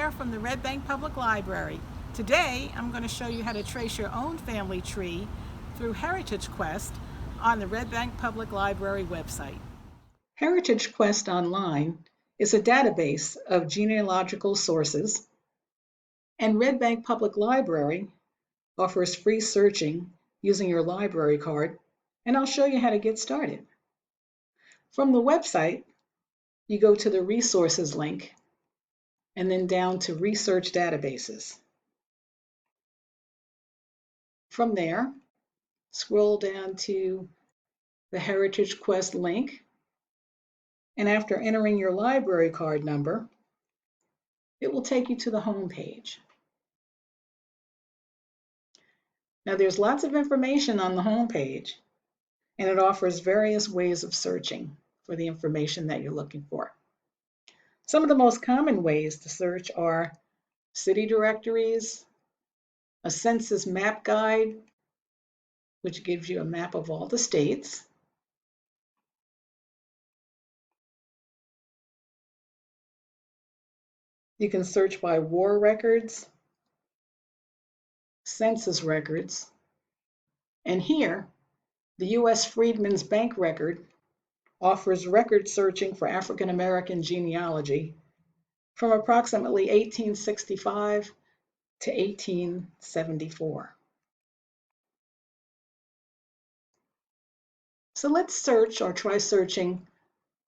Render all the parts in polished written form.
Claire from the Red Bank Public Library. Today, I'm going to show you how to trace your own family tree through Heritage Quest on the Red Bank Public Library website. Heritage Quest Online is a database of genealogical sources, and Red Bank Public Library offers free searching using your library card, and I'll show you how to get started. From the website, you go to the Resources link and then down to Research Databases. From there, scroll down to the Heritage Quest link, and after entering your library card number, it will take you to the home page. Now there's lots of information on the home page, and it offers various ways of searching for the information that you're looking for. Some of the most common ways to search are city directories, a census map guide, which gives you a map of all the states, you can search by war records, census records, and here, the U.S. Freedmen's Bank record offers record searching for African American genealogy from approximately 1865 to 1874. So let's search or try searching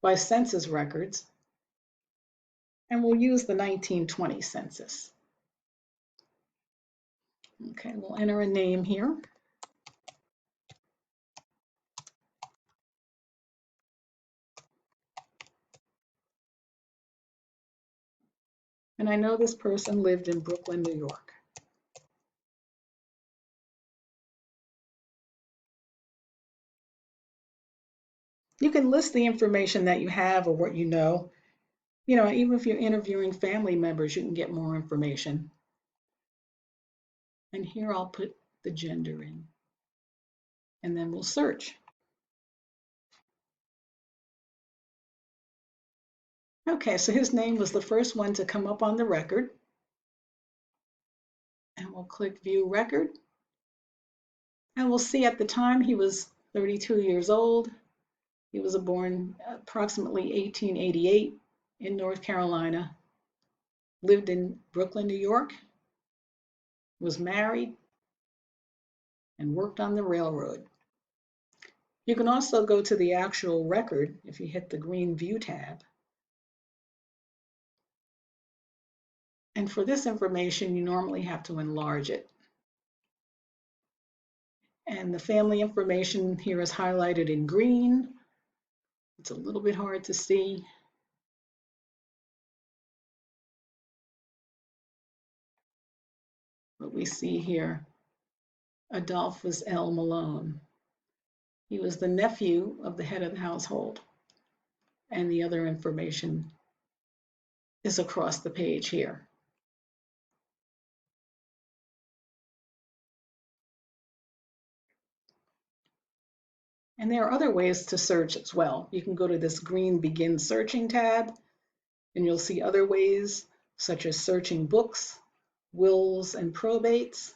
by census records, and we'll use the 1920 census. Okay, we'll enter a name here. And I know this person lived in Brooklyn, New York. You can list the information that you have or what you know. You know, even if you're interviewing family members, you can get more information. And here I'll put the gender in, and then we'll search. Okay, so his name was the first one to come up on the record. And we'll click View Record. And we'll see at the time he was 32 years old. He was born approximately 1888 in North Carolina, lived in Brooklyn, New York, was married, and worked on the railroad. You can also go to the actual record if you hit the green View tab. And for this information, you normally have to enlarge it. And the family information here is highlighted in green. It's a little bit hard to see. But we see here Adolphus L. Malone. He was the nephew of the head of the household. And the other information is across the page here. And there are other ways to search as well. You can go to this green Begin Searching tab, and you'll see other ways, such as searching books, wills and probates,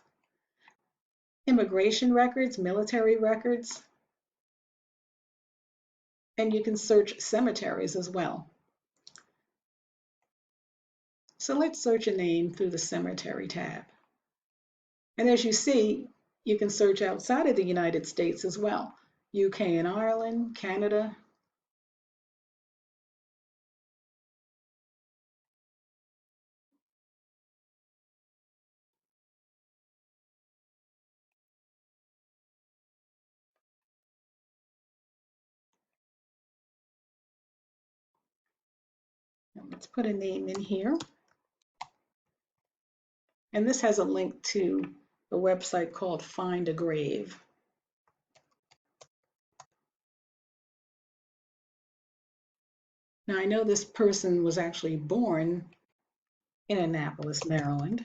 immigration records, military records, and you can search cemeteries as well. So let's search a name through the Cemetery tab. And as you see, you can search outside of the United States as well. UK and Ireland, Canada. And let's put a name in here. And this has a link to a website called Find a Grave. Now I know this person was actually born in Annapolis, Maryland.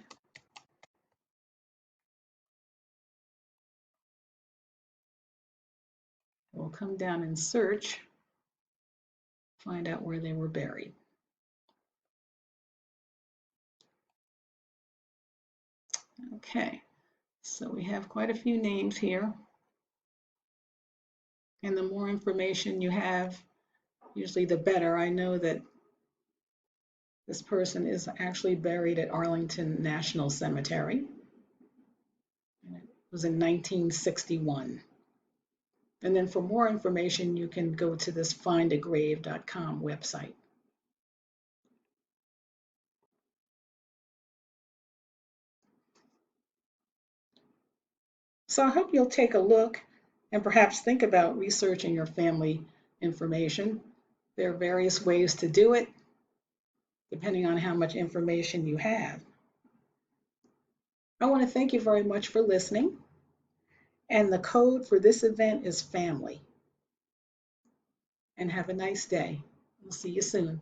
We'll come down and search, find out where they were buried. Okay, so we have quite a few names here, and the more information you have, usually the better. I know that this person is actually buried at Arlington National Cemetery, and it was in 1961. And then for more information, you can go to this findagrave.com website. So I hope you'll take a look and perhaps think about researching your family information. There are various ways to do it, depending on how much information you have. I want to thank you very much for listening. And the code for this event is family. And have a nice day. We'll see you soon.